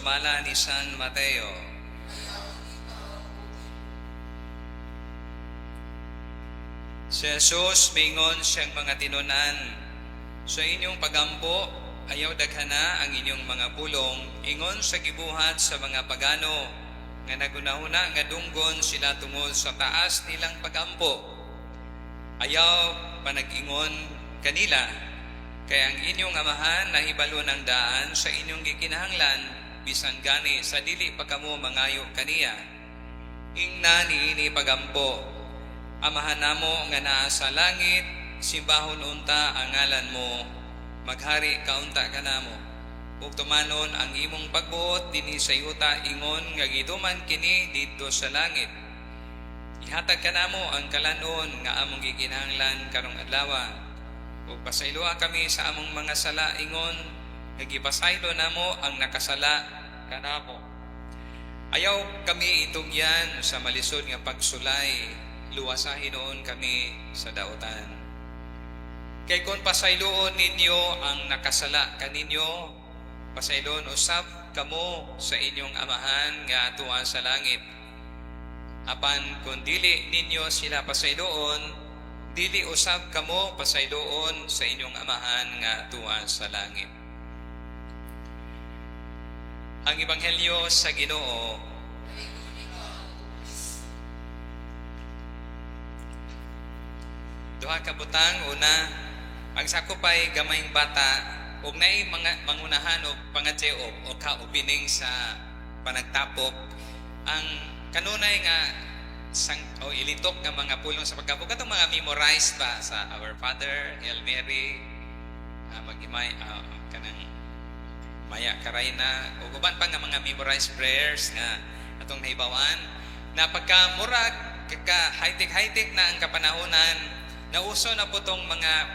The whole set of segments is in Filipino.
sumala ni San Mateo. Si Jesus mingon siyang mga tinunan, sa inyong pagampo, ayaw daghana ang inyong mga pulong, ingon sa gibuhat sa mga pagano, nga nagunahuna nga dunggon sila tungod sa taas nilang pagampo. Ayaw panag-ingon kanila, kaya ang inyong amahan na hibalo ng daan sa inyong gikinahanglan, bisan gani sa dili pa kamo mangayo kaniya. Ingna niini pagampo, amahan namo nga naa sa langit, simbahon unta ang ngalan mo, maghari kaunta ka namo. Ug tumanon ang imong pagbuot dinhi sa yuta, ingon nga gituman kini didto sa langit. Ihatag ka namo ang kalanon nga among gikinahanglan karong adlaw. Ug pasayloa kami sa among mga sala, ingon nga gipasaylo namo ang nakasala kanamo. Ayaw kami itugyan sa malisod nga pagsulay, luwasahin noon kami sa daotan. Kay kung pasayloon ninyo ang nakasala kaninyo, pasayloon usab kamo sa inyong amahan nga atuwa sa langit. Apan kung dili ninyo sila pasayloon, dili usab kamo pasayloon sa inyong amahan nga atuwa sa langit. Ang Ebanghelyo sa Ginoo. Duha ka butang, una, ang sakupay gamayng bata, ug naay mga mangunahan og pangadye o kaubining sa panagtapok, ang kanunay nga ilitok nga mga pulong sa pagkabog, katong mga memorized ba sa Our Father, Hail Mary, magimay, kanang Maya Karayna, ug uban pa nga mga memorized prayers nga atong nahibawan, na pagkamurag ka high-tech na ang kapanahonan, nauso na po tong mga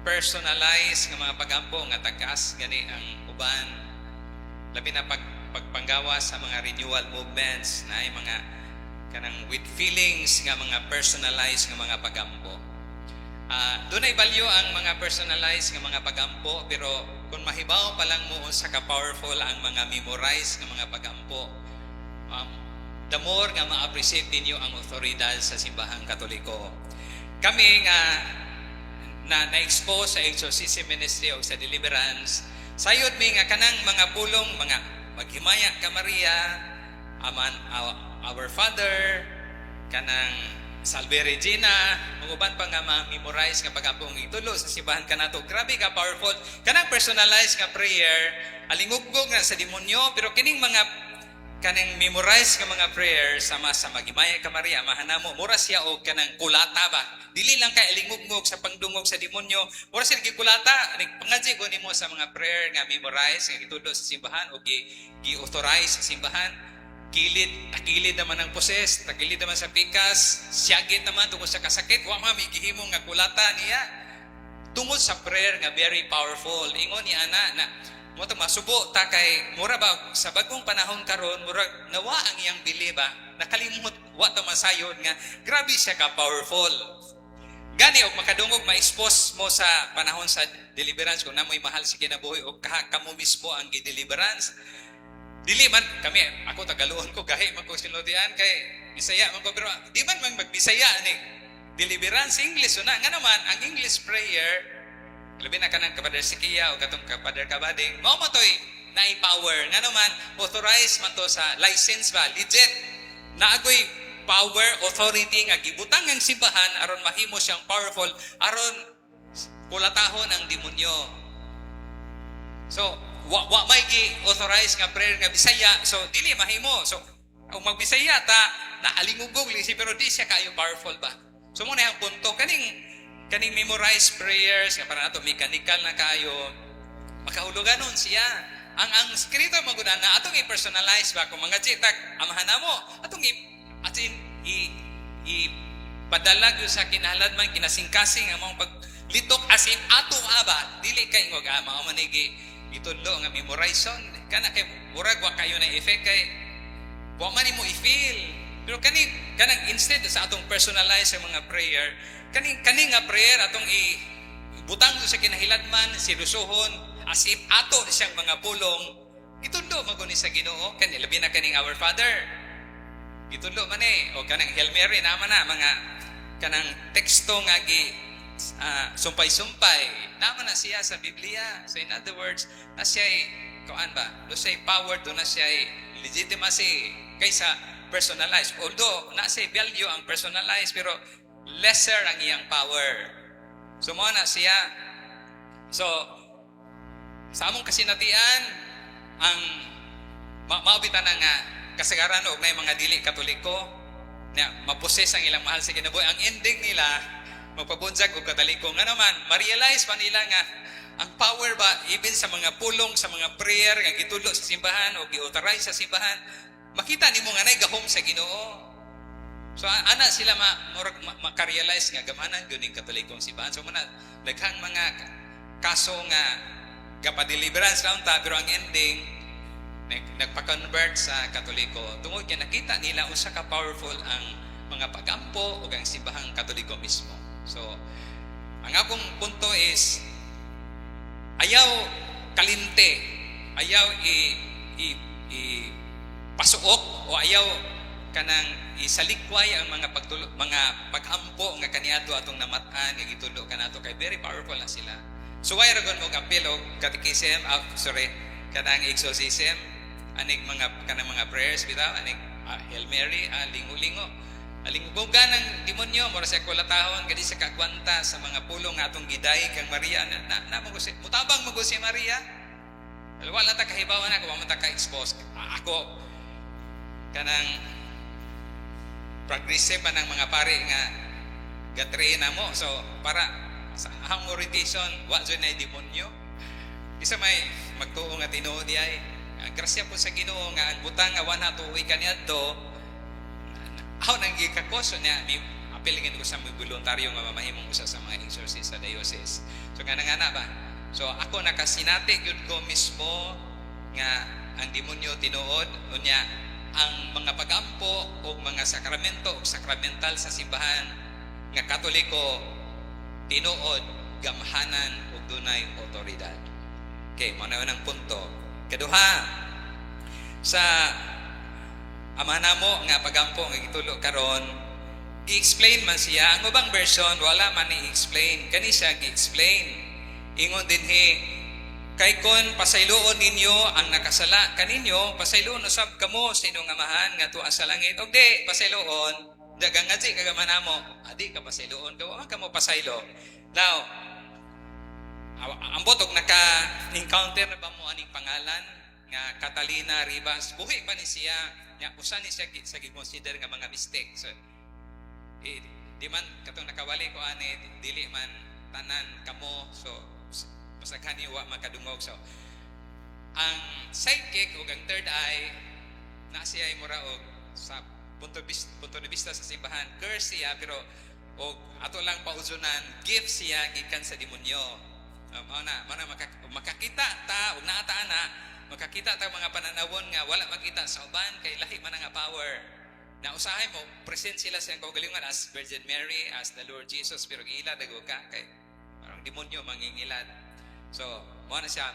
personalized nga mga pagampo nga tagas gani ang uban, labi na pagpanggawa sa mga renewal movements na ay mga kanang with feelings nga mga personalized nga mga pagampo. Doon ay value ang mga personalized nga mga pagampo, pero kung mahibaw pa lang mo sa ka-powerful ang mga memorized nga mga pagampo, the more nga ma-appreciate ninyo ang otoridad sa simbahang Katoliko. Kami nga na-expose sa exorcism ministry o sa deliverance, sayod mi nga kanang mga pulong, mga maghimaya ka Maria, aman Our Father, kanang Salve Regina, uban pa nga ma-memorize nga pag-apong itulo sa simbahan kanato. Grabe ka powerful. Kanang personalized nga prayer, alingugog na sa demonyo, pero kining mga kanang memorize nga mga prayer sama sa Maghimaya ka Maria, mahanamo, mura siya o kanang kulata ba? Dili lang kay alingugog sa pangdungog sa demonyo, mura siya gikulata. Pangadji ko nimo sa mga prayer nga memorize nga itulo sa simbahan o gi-authorize sa simbahan. Takilid naman ang poses, takilid naman sa pikas, siyagit naman tungkol sa kasakit, wa mami gihimong nga kulata niya. Tungod sa prayer nga very powerful. Ingon ni ana na mo ta masubo ta kay mura ba sa bagong panahon karon, mura nawa ang iyang bili ba? Nakalimot wa ta masayod nga grabe siya ka powerful. Gani og makadungog ma-expose mo sa panahon sa deliverance kung namoy mahal si kinabuhi o kamo mismo ang gi-deliverance. Dili man kami, ako Tagaluon ko, gahi man ko sinultian kay Bisaya man ko, pero di man magbisaya ni deliverance English una. Nga naman, ang English prayer, labi na ka ng Kapader Sikia o katong Kapader Kabading, mao mo to'y na-power. Nga naman, authorized man to sa license ba, legit. Naagoy power, authority nga gibutang ang simbahan aron mahimo siyang powerful, aron kulatahon ang demonyo. So, wa may gi-authorize nga prayer nga Bisaya, so dili mahimo. So kung magbisaya ta naalingugog li pero di siya kayo powerful ba. So mo na ang punto kaning memorized prayers nga para nato mechanical na kayo makahuluganon siya. Ang skrito maguna na atong i-personalize ba kung mga jitak amahan namo atong i padalag sa kinahanglan man kinasingkasing ang mga paglitok as in ato aba dili kay ngog mao manigi itudlo nga memorization kana kay murag wa kayo na effect kay wa man imo i-feel, pero kanang instead sa atong personalize sa mga prayer, kani nga prayer atong ibutang sa kinahiladman, sirusuhon as if ato siyang mga pulong Gitundo maguni sa Ginoo kani labi na kaning Our Father. Gitundo man o kanang Hail Mary naman na mga kanang teksto nga sumpay-sumpay naman na siya sa Biblia. So in other words, na siya kuan ba? Do siya power, do na siya legitimacy kaysa personalized. Although na siya value ang personalized pero lesser ang iyang power. So mo na siya. So sa among kasinatian ang maubitan na nga kasagaran og nay mga dili Katoliko na maposes ang ilang mahal sa kinabuhi. Ang ending nila magpabunsag og Katoliko nga naman ma-realize pa nila nga ang power ba even sa mga pulong sa mga prayer nga gitulo sa simbahan o gi-authorize sa simbahan makita nimo nga nay gahom sa Ginoo. So ana sila maka-realize nga gamanan gyud ning Katolikong simbahan. So muna daghang mga kaso nga gapa-deliverance lang ta pero ang ending nagpa-convert sa Katoliko tungod kay nakita nila usa ka powerful ang mga pagampo ug ang simbahang Katoliko mismo. So ang akong punto is ayaw kalinte, ayaw pasuok o ayaw kanang isalikway ang mga pagampo nga kaniadto atong namatan nga gitulo kanato kay very powerful na sila. So why ragon mo kapil og catechism, kanang exorcism, aning kanang mga prayers bitaw, aning Hail Mary, lingo-lingo. Alingbugan ng demonyo mura sa kulatahon kadi sa kagwanta sa mga pulong atong giday kang Maria na mutabang mo si Maria. Wala ta kahibawan na kung ta ka-expose. Ako kanang progressive pa ng mga pare nga gatrain na mo. So para sa ahang orientation, wa dyan na demonyo. Isa may magtuo nga tinuod di ay grasya po sa Ginoo nga ang butang nga wana tuoy kaniadto aw nang gikakoso niya apilingin ko sa mga voluntaryo nga mamahimong usa sa mga exorcist sa diocese. So kanang-ana ba? So ako nakasinati gyud ko mismo nga ang demonyo tinuod unya ang mga pagampo o mga sakramento o sakramental sa simbahan nga Katoliko tinuod gamhanan ug dunay otoridad. Okay, mao na ang punto. Kaduha, sa ama namo nga pagampo nga gitulo karon, i-explain man siya. Ang ubang version wala man i-explain, kani siya gi-explain. Ingon dinhi kay kon pasayloon ninyo ang nakasala kaninyo, pasayloon usab kamo sa inyong amahan nga tuwa sa langit. Og di pasayloon dagang nga di kagaman namo, adi ka pasayloon ka wa ka mo pasaylo. Now, ambot og naka-encounter na ba mo aning pangalan nga Catalina Rivas, buhi pa ni siya, nya usa ni siya sa gi-consider nga mga mistake. So, di man katong nakawali ko ani dili man tanan kamo, so masaghan wa makadungog. So, ang psychic ug ang third eye na siya ay mura og sa punto de vista sa simbahan, curse siya pero o ato lang pauzunan, gift siya gikan sa demonyo. Mana makakita ta ug naata na makakita ta mga pananawon nga wala makita sa uban kay lahi man nga power. Na usahay mo present sila sa kaugalingon as Virgin Mary, as the Lord Jesus pero giila dago ka kay parang demonyo mangingilad. So mo na siya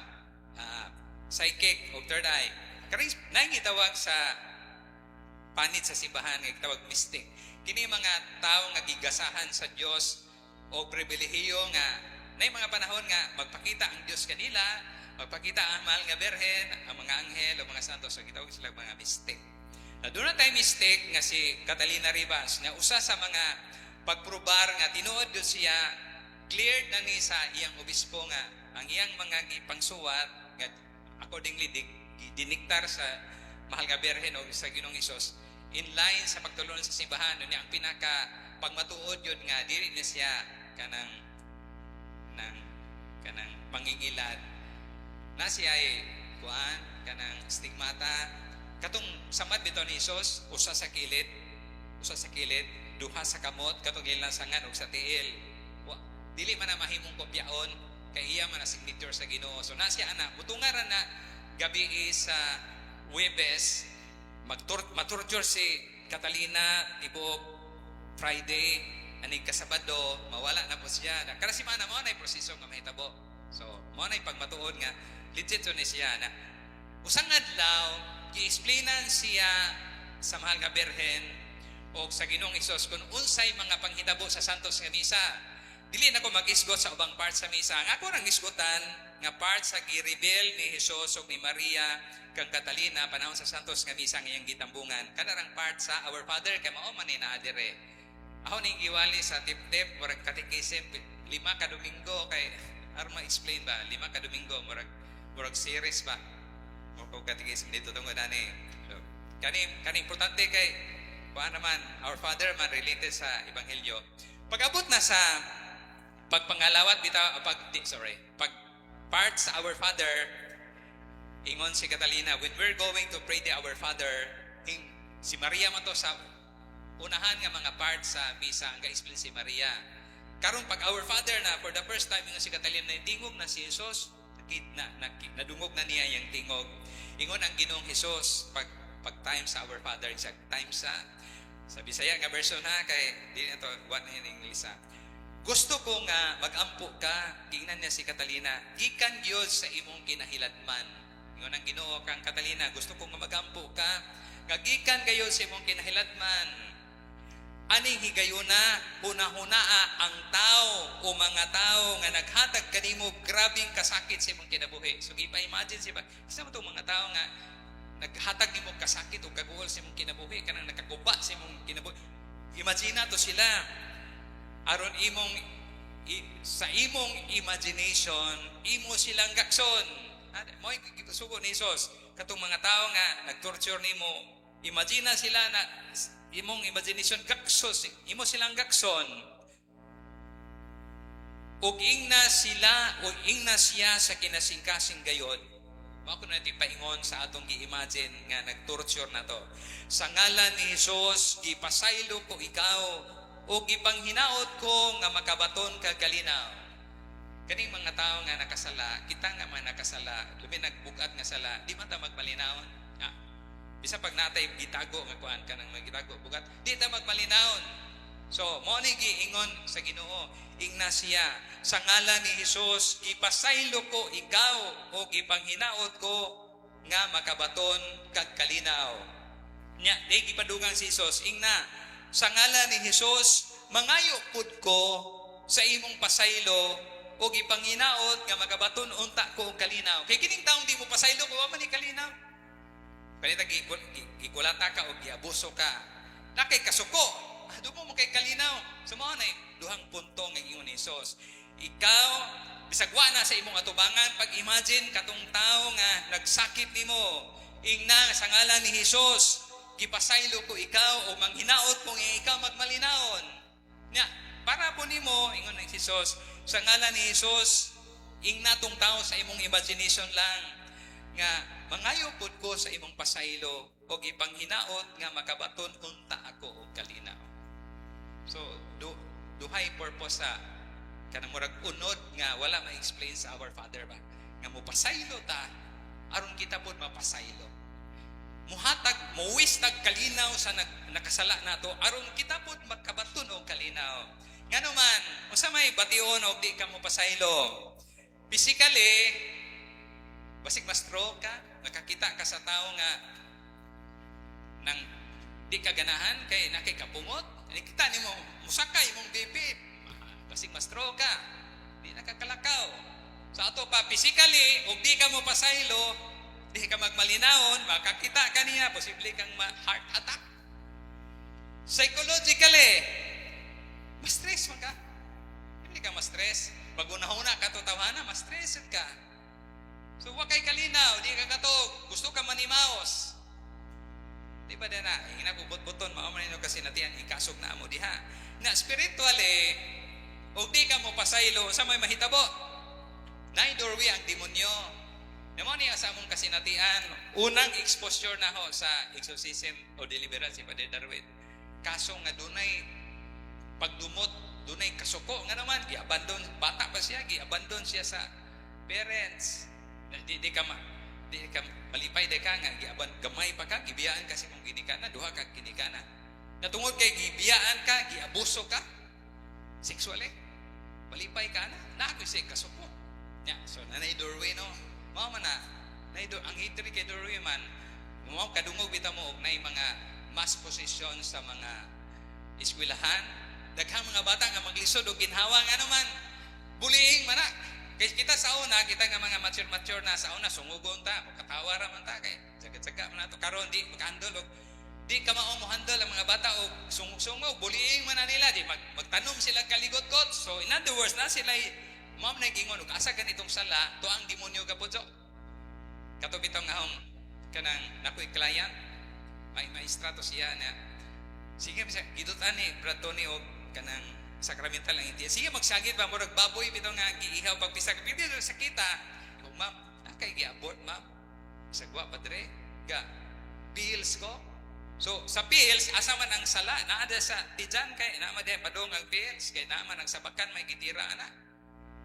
psychic o third eye. Kani nangitawag sa panit sa simbahan nga gitawag mystic. Kini mga tawo nga gigasahan sa Dios o pribilehiyo nga nay mga panahon nga magpakita ang Dios kanila, magpakita ang mahal nga Berhen, ang mga anghel o mga santos, so gitawag sila mga mystic. Na doon na tayo mystic nga si Catalina Rivas na usa sa mga pagprobar nga tinuod yun siya, cleared na ni sa iyang obispo nga ang iyang mga ipangsuwat nga accordingly diniktar sa mahal nga Berhen o sa Ginoong Hesus in line sa pagtulungan sa simbahan. Niya ang pinaka pagmatuod yun nga dili na siya kanang pangingilad na siya ay kuan kanang stigmata katong samad bitaw ni Hesus usa sa kilid duha sa kamot katong gilansangan og sa tiil dili man na mahimong kopyaon kay iya man na signature sa Ginoo. So na siya ana butungan ra na gabi sa Huwebes matorture si Catalina tibuok Friday aning kasabado mawala na po siya. Kada semana mo na proseso nga mahitabo. So mo na pagmatuod nga legit so ni siya na Usang adlaw gi-explainan siya sa mahal nga Berhen o sa Ginoong Hesus kung unsay mga panghitabo sa santos nga misa. Dili na ko mag-isgot sa ubang part sa misa. Ang ako rang isgotan nga part sa gi-reveal ni Hesus ug ni Maria kang Catalina panahon sa santos nga misa nga iyang gitambungan. Kanarang part sa Our Father kay mao man ni naa dire. Ako ning giwali sa tip-tip murag katikisem 5 ka Domingo kay aron ma-explain ba 5 ka Domingo murag series ba. Kung katikisem dito tungod ani. So, kani importante kay kuan naman Our Father man related sa ebanghelyo. Pag-abot na sa pagpangalawat pag part sa Our Father, ingon si Catalina, when we're going to pray the Our Father, si Maria man to sa unahan nga mga part sa misa ang ga-explain si Maria. Karon pag Our Father na for the first time ingon si Catalina na tingog na si Jesus, nadungog na niya yung tingog. Ingon ang Ginoong Hesus pag time sa Our Father, sa time sa Bisaya nga version ha kay di na to what na in English ha. Gusto ko nga magampo ka, tingnan niya si Catalina, gikan gyud sa imong kinahiladman. Ingon ang Ginoo kang Catalina, gusto ko nga magampo ka, nga gikan gayud sa imong kinahiladman. Aning higayuna, hunahunaa ang tao o mga tao nga naghatag kanimo grabing kasakit sa imong kinabuhi. So ipa-imagine siya, isa mo itong mga tao nga naghatag nimo kasakit o kaguol sa imong kinabuhi, kanang nakaguba sa imong kinabuhi. Imagine to sila, aron sa imong imagination, imo silang gakson. Mo'y sugo ni Jesus, katong mga tao nga nag-torture nimo, imagine sila na imong imagination gaksos, imo silang gakson. Ug ingna siya sa kinasingkasing gayod. Mao ko natin paingon sa atong gi-imagine nga nag-torture na to. Sa ngalan ni Jesus, gipasaylo ko ikaw o gipanghinaot ko nga makabaton ka kalinaw. Kaning mga tao nga nakasala, kita nga mga nakasala, lumi nagbugat nga sala, di man ta magmalinawon. Bisa pag natay gitago nga kuan ka nang magitago bugat, di ta magmalinawon. So, mo ni giingon sa Ginoo, ingna siya sa ngalan ni Hesus, ipasaylo ko ikaw o ipanghinaot ko nga makabaton kag kalinaw. Nya, di gipadugang si Hesus, ingna sa ngalan ni Hesus, mangayo pud ko sa imong pasaylo o ipanghinaot nga makabaton unta ko og kalinaw. Kay kining taong di mo pasaylo ko man ni kalinaw. Kanita gikulata ka o giabuso ka. Nakay kasuko. Dumo mo kay kalinaw. Sumo na duhang punto ng ingon ni Jesus. Ikaw bisagwa na sa imong atubangan pag-imagine katong tao nga nagsakit nimo. Ingna sa ngalan ni Jesus, gipasaylo ko ikaw o manghinaot mo nga ikaw magmalinawon. Nya, para po nimo ingon ni Jesus, sa ngalan ni Jesus, ingna tong tao sa imong imagination lang nga mangayo pud ko sa imong pasaylo o ipanghinaot nga makabaton unta ako og kalinaw. So, duhay purpose sa kanang murag unod nga wala ma-explain sa Our Father ba? Nga mo pasaylo ta aron kita pud mapasaylo. Muhatag, muwistag kalinaw sa nakasala nato aron kita pud makabaton og kalinaw. Ngano man, unsa may bation og di ka mo pasaylo? Physically, basig ma-stroke ka, nakakita ka sa tao nga nang di ka ganahan kay nakay kapungot, nakita nimo musakay imong BP, basig ma-stroke ka, di nakakalakaw. Sa ato pa physically, og di ka mo pasaylo, di ka magmalinawon, makakita ka niya, posible kang heart attack. Psychologically, ma-stress man ka. Hindi ka ma-stress. Pag unahuna ka to tawhana, ma-stress ka. So, wakay kalinaw, di ka katog, gusto ka manimaos. Di ba na, hinagubot-buton, maaman nyo kasi natiyan, ikasog na mo diha. Na spiritually, o di ka mo pasaylo, sa may mahitabo, naidorwi ang demonyo. Naman niya sa among kasinatian, unang exposure na ho sa exorcism o deliverance si Father Darwin. Kaso nga dunay pagdumot, dunay kasuko nga naman, gi-abandon, bata pa siya, gi-abandon siya sa parents. Di ka malipay de ka nga gamay pa ka gibiyaan kasi mong ginikana duha ka ginikana natungod kay gibiyaan ka giabuso ka sexually malipay ka na ako say kasuko nya so nanay doorway no mao man na ang history kay Doroyman, mo kadungog bitaw mo og nay mga mass position sa mga eskwelahan. Daghang mga bata nga maglisod og ginhawa nga naman bullying man na. Kay kita sa una, kita nga mga mature na sa una sungugon ta, katawa ra man ta kay sagad-saga man nato karon di makahandle og di ka mao mo handle ang mga bata og sungog-sungog, bullying man na nila, di magtanom sila kaligot-got. So in other words, na sila ma'am nagingon og asa ganitong sala to ang demonyo kapudso. Kato bitaw nga hong kanang nakoy client may maestrato siya na sige gidutan ni Brad Tony og kanang sakramental lang iti. Sige magsagit ba murag baboy bitaw nga giihaw pagpisag. Pwede sa kita. Kung ma'am, kay gi-abort ma'am. Sagwa padre ga pills ko. So sa pills asa man ang sala naada sa tijan kay naa man padong ang pills kay naa man ang sabakan may gitira ana.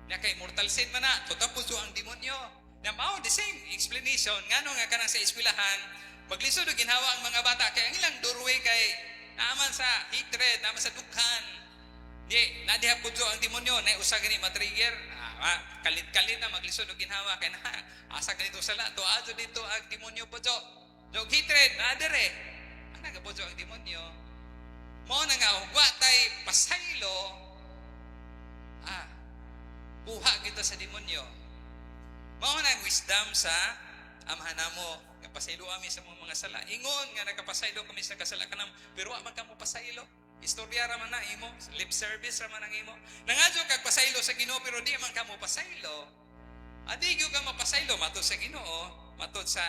Na kay mortal sin man na tutapos ang demonyo. Na mao the same explanation ngano nga kanang sa eskwelahan maglisod og ginhawa ang mga bata kay ang ilang doorway kay naaman sa hatred, naaman sa dukhan. Di, nadiha pudyo ang demonyo, na usa gani matrigger, kalit-kalit na maglisod og ginhawa kay na asa ganito sala, tuado dito ang demonyo pudyo. Dog hatred, nadere. Ana ga pudyo ang demonyo. Mao na nga wa tay pasaylo. Buha kita sa demonyo. Mao na ang wisdom sa amahan namo. Kapasaylo kami sa mga sala. Ingon nga nakapasaylo kami sa kasala kanang pero wa man kamo pasaylo. Istorya raman na imo, lip service raman ang imo. Nangadyo kag pasaylo sa Ginoo pero di man kamo pasaylo. Adi gyud ka mapasaylo matud sa Ginoo, matud sa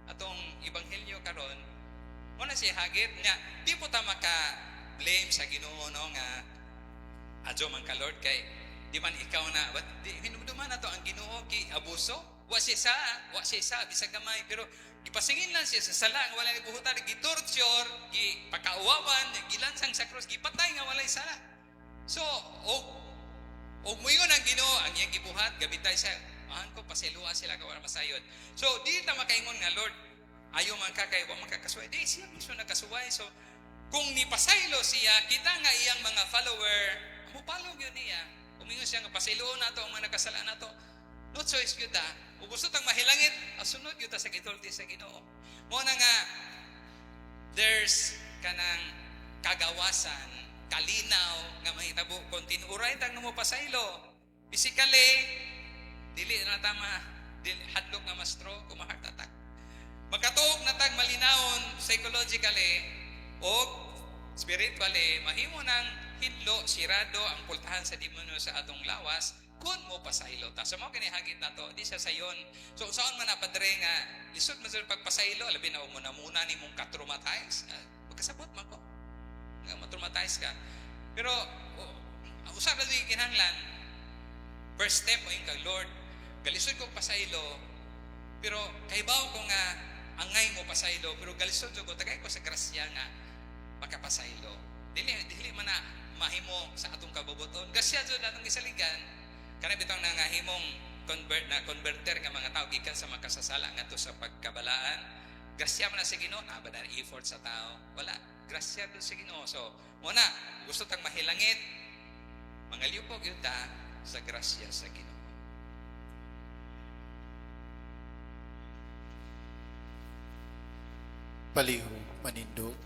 atong ebanghelyo karon. Mo na si hagit nya di po ta maka blame sa Ginoo no nga adyo man ka Lord kay di man ikaw na di hinumduman nato ang Ginoo ki abuso. Wa siya bisag gamay pero gipasingin lang siya sa sala nga wala ni buhutan gitorture gipakauwawan gilansang sa krus gipatay nga walay sala. So og moingon ang Ginoo ang iyang gibuhat gabitay siya ahan ko pasiluwa sila ka wala masayod. So di ta makaingon nga Lord ayo man ka kay wa man ka kasuway di siya mismo nagkasuway. So kung ni pasaylo siya kita nga iyang mga follower mo follow gyud niya umingon siya nga pasiluon nato ang mga nakasala nato. No choice yun ta. Kung gusto tang mahilangit, asunod yun ta sa gitulti sa Ginoo. Mo na nga, there's kanang kagawasan, kalinaw, nga mahitabo, kung tinuray tang mo pasaylo. Physically, dili na tama, hadlok nga ma-stroke, kung ma-heart attack. Magkatuog na tag malinawon, psychologically, o spiritually, mahimo ng hidlo, sirado, ang pultahan sa demonyo sa atong lawas, kun mo pasaylo ta. So mo kinihagit na to, di siya sayon. So saan man napadre nga lisod man sa pagpasaylo, labi na muna ni mong ka-traumatize. Magkasabot man ko. Nga ma-traumatize ka. Pero usab na di kinahanglan. First step mo yung kag Lord, galisod ko pasaylo. Pero kaybaw ko nga angay mo pasaylo, pero galisod ko tagay ko sa grasya nga makapasaylo. Dili man na mahimo sa atong kabubuton. Grasya jud atong gisaligan. Kana bitang nangahimong converter nga mga tao gikan sa makasasala ngadto sa pagkabalaan. Grasya man na sa Ginoo, na ba na effort sa tao? Wala. Grasya do sa Ginoo. So, muna gusto tang mahilangit. Mangaliw po gyud ta sa grasya sa Ginoo. Palihog manindog